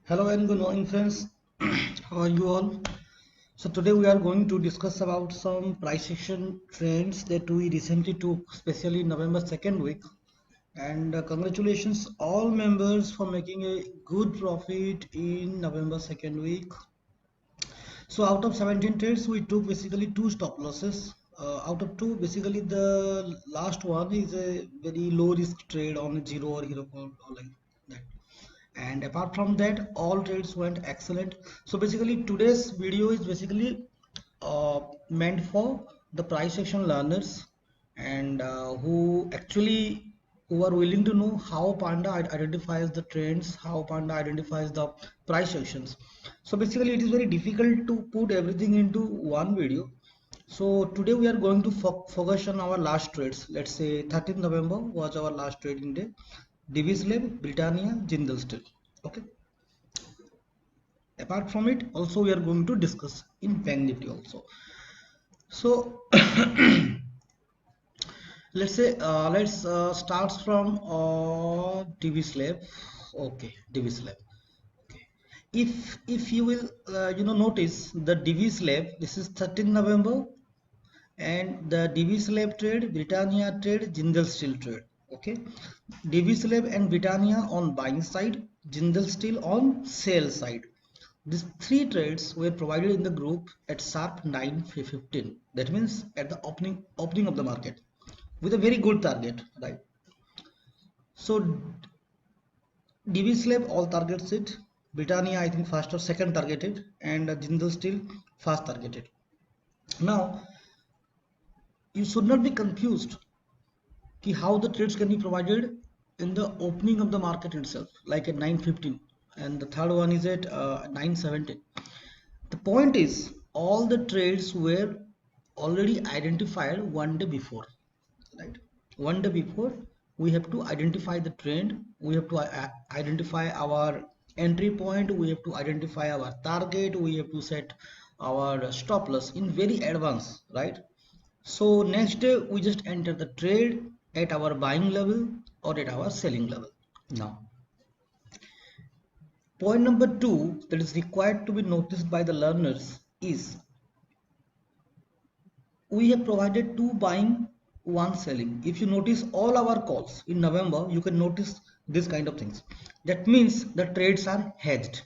Hello and good morning friends. How are you all? So today we are going to discuss about some price action trends that we recently took, especially in November second week. And congratulations all members for making a good profit in November second week. So out of 17 trades, we took basically two stop losses. Out of two, basically the last one is a very low risk trade on a zero or hero call or like that. And apart from that, all trades went excellent. So basically today's video is basically meant for the price action learners and who are willing to know how Panda identifies the trends, how Panda identifies the price actions. So basically it is very difficult to put everything into one video. So today we are going to focus on our last trades. Let's say 13th November was our last trading day. Divis Lab, Britannia, Jindal Steel. Okay. Apart from it, also we are going to discuss in Bank Nifty also. So let's start from DB Slab. Okay, DB Slab. Okay. If you will notice the DB Slab. This is 13 November and the DB Slab trade, Britannia trade, Jindal Steel trade. Okay, DB Slab and Britannia on buying side, Jindal Steel on sell side. These three trades were provided in the group at sharp 9:15. That means at the opening of the market with a very good target, right? So DB Slab all targets it. Britannia I think first or second targeted, and Jindal Steel first targeted. Now you should not be confused ki how the trades can be provided in the opening of the market itself, like at 9:15, and the third one is at 9:17. The point is, all the trades were already identified one day before, right? One day before, we have to identify the trend, we have to identify our entry point, we have to identify our target, we have to set our stop loss in very advance, right? So next day we just enter the trade at our buying level or at our selling level. Now, point number two that is required to be noticed by the learners is we have provided two buying, one selling. If you notice all our calls in November, you can notice this kind of things. That means the trades are hedged.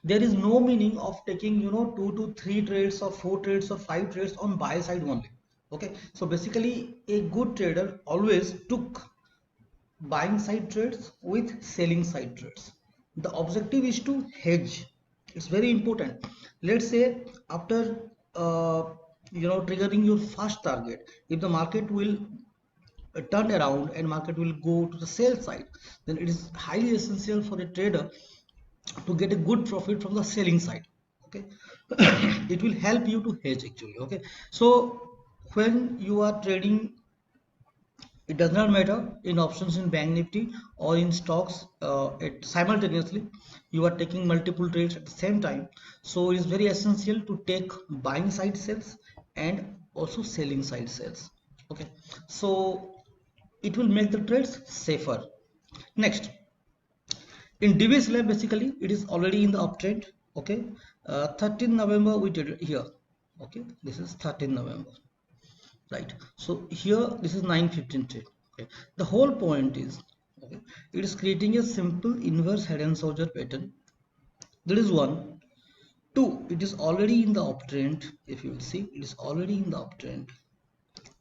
There is no meaning of taking two to three trades or four trades or five trades on buy side only. Okay, so basically a good trader always took buying side trades with selling side trades. The objective is to hedge. It's very important. Let's say after triggering your first target, if the market will turn around and market will go to the sell side, then it is highly essential for a trader to get a good profit from the selling side. Okay, it will help you to hedge actually. Okay, so when you are trading, it does not matter in options in Bank Nifty or in stocks, it simultaneously you are taking multiple trades at the same time. So it is very essential to take buying side sales and also selling side sales. Okay, so it will make the trades safer. Next, in DBS Lab, basically it is already in the uptrend. Okay, 13 November we did it here. Okay, this is 13 November, right? So here this is 9:15 trade. Okay, the whole point is, okay, it is creating a simple inverse head and shoulder pattern. That is one. Two, it is already in the uptrend. If you will see, it is already in the uptrend.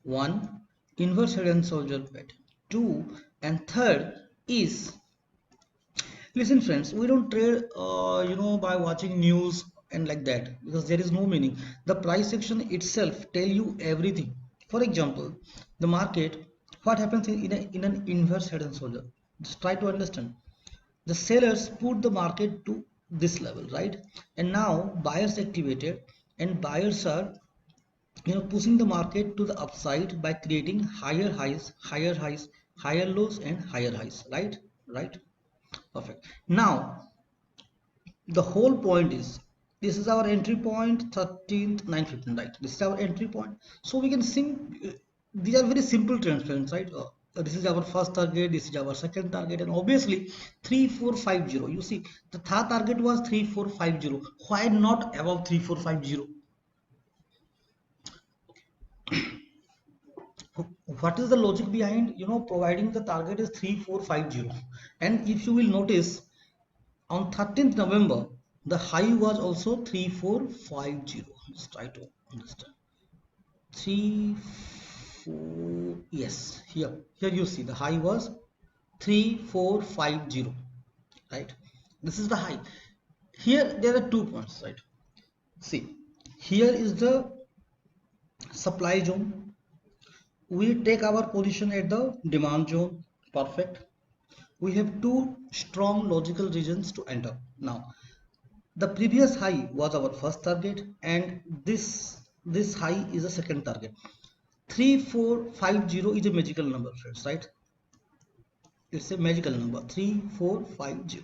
One, inverse head and shoulder pattern. Two, and third is, listen friends, we don't trade by watching news and like that, because there is no meaning. The price section itself tell you everything. For example, the market, what happens in an inverse head and shoulder, just try to understand. The sellers put the market to this level, right? And now buyers activated, and buyers are pushing the market to the upside by creating higher highs, higher lows and higher highs, right? Right, perfect. Now the whole point is, this is our entry point, 13th 9:15, right? This is our entry point. So we can see these are very simple trends, friends, right? This is our first target, this is our second target, and obviously 3450. You see, the third target was 3450. Why not above 3450? What is the logic behind, providing the target is 3450? And if you will notice, on 13th November, the high was also 3450. Let's try to understand. 34, yes, here you see the high was 3450, right? This is the high. Here there are 2 points, right? See, here is the supply zone. We take our position at the demand zone. Perfect. We have two strong logical regions to enter. Now, the previous high was our first target, and this high is a second target. 3450 is a magical number, friends, right? It's a magical number, 3450.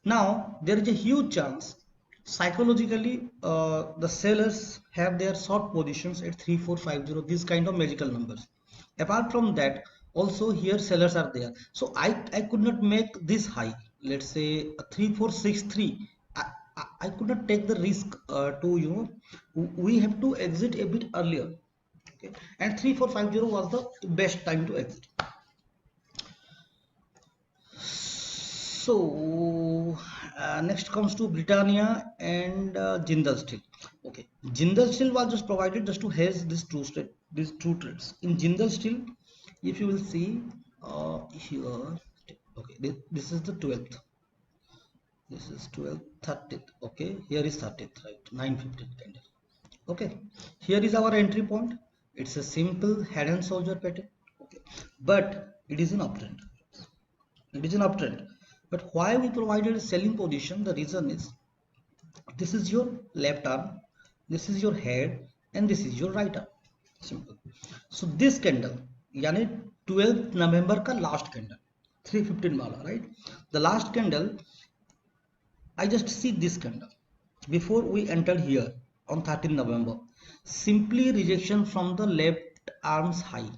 Now there is a huge chance psychologically the sellers have their short positions at 3450, these kind of magical numbers. Apart from that, also here sellers are there, so I could not make this high, let's say 3463. I could not take the risk to, we have to exit a bit earlier. Okay, and 3450 was the best time to exit. So next comes to Britannia and Jindal Steel. Okay, Jindal Steel was just provided just to hedge these two trades. In Jindal Steel, if you will see here, okay, this is the 12th. This is 12th, 30th. Okay, here is 30th, right? 9:15 candle. Okay, here is our entry point. It's a simple head and shoulder pattern. Okay, but it is an uptrend. It is an uptrend. But why we provided a selling position? The reason is, this is your left arm, this is your head, and this is your right arm. Simple. So this candle, yani 12th November ka last candle, 315 mala, right? The last candle, I just see this candle before we entered here on 13th November. Simply rejection from the left arm's high.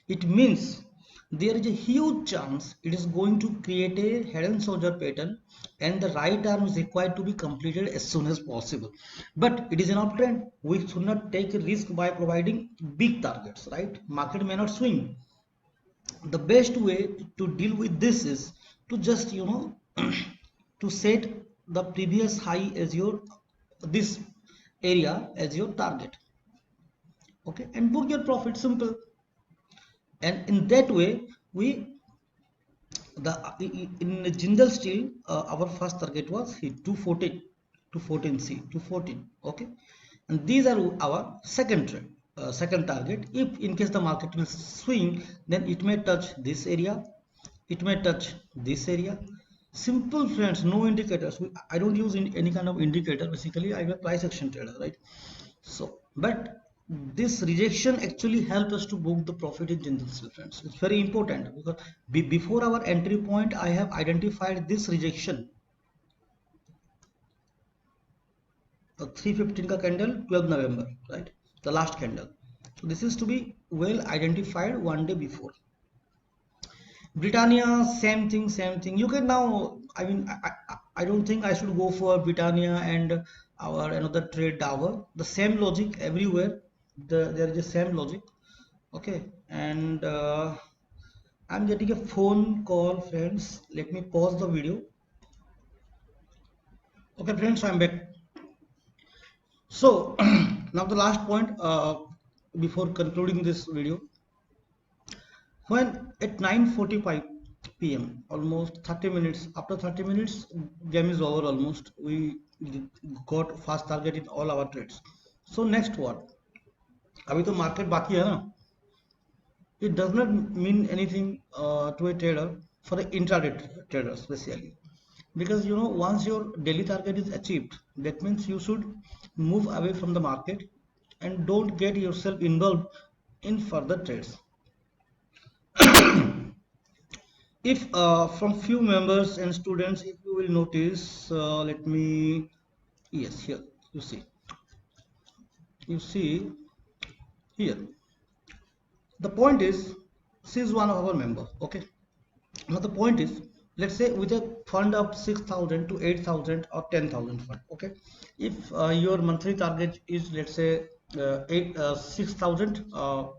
It means there is a huge chance it is going to create a head and shoulder pattern, and the right arm is required to be completed as soon as possible. But it is an uptrend. We should not take a risk by providing big targets, right? Market may not swing. The best way to deal with this is to just, to set the previous high as your, this area as your target. Okay, and book your profit. Simple. And in that way, we, the in Jindal Steel, our first target was hit 214, 214C, 214. Okay, and these are our second trend, second target. If in case the market will swing, then it may touch this area, it may touch this area. Simple, friends, no indicators. I don't use any kind of indicator. Basically, I'm a price action trader, right? So, but this rejection actually helps us to book the profit in Jindal Steel, friends. It's very important because before our entry point, I have identified this rejection. 315 ka candle, 12th November, right? The last candle. So this is to be well identified one day before. Britannia, same thing, same thing. You can now, I mean, I don't think I should go for Britannia and our another trade Dower. The same logic everywhere. There is the same logic. Okay, and I'm getting a phone call, friends. Let me pause the video. Okay, friends, I'm back. So now the last point before concluding this video. When at 9:45 p.m., almost 30 minutes, after 30 minutes, game is over almost. We got fast target in all our trades. So next what? अभी तो market बाकी है ना? It does not mean anything to a trader, for the intraday trader especially, because once your daily target is achieved, that means you should move away from the market and don't get yourself involved in further trades. If from few members and students, if you will notice, let me, yes, here you see here, the point is she is one of our member. Okay, now the point is, let's say with a fund of 6,000 to 8,000 or 10,000 fund. Okay, if your monthly target is, let's say, 6,000,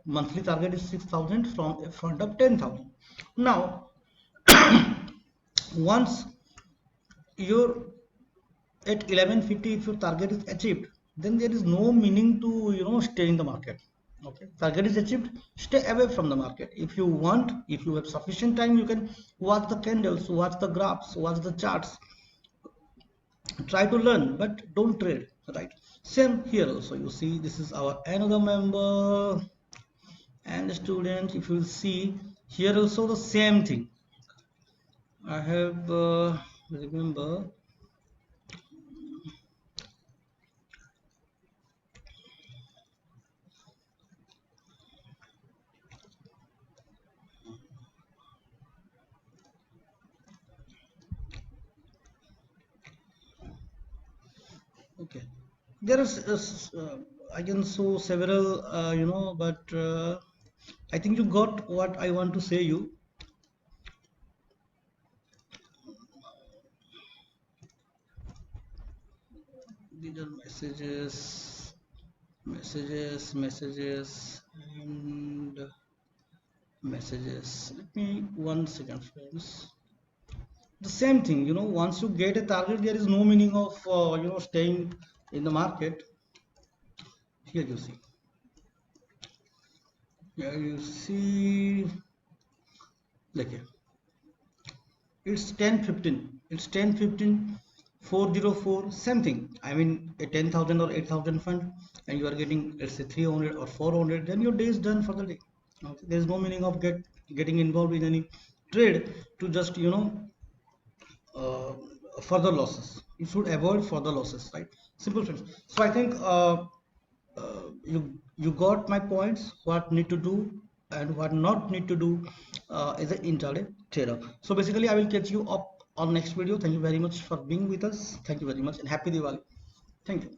monthly target is 6,000 from a fund of 10,000. Now once you're at 1150, if your target is achieved, then there is no meaning to stay in the market. Okay, target is achieved, stay away from the market. If you want, if you have sufficient time, you can watch the candles, watch the graphs, watch the charts, try to learn, but don't trade, right? Same here also. You see, this is our another member and student. If you see here also the same thing. I have remember. Okay, there is I can show several but I think you got what I want to say you. These are messages and messages. Let me 1 second, friends. The same thing, once you get a target, there is no meaning of staying in the market. Here you see. Here you see, like here. It's 10:15. It's 10:15. 404, same thing. I mean, a 10,000 or 8,000 fund, and you are getting, let's say, 300 or 400, then your day is done for the day. Okay. There's no meaning of getting involved in any trade to just uh, further losses. You should avoid further losses, right? Simple things. So I think you got my points. What need to do and what not need to do as an intraday trader. So basically, I will catch you up on next video. Thank you very much for being with us. Thank you very much and happy Diwali. Thank you.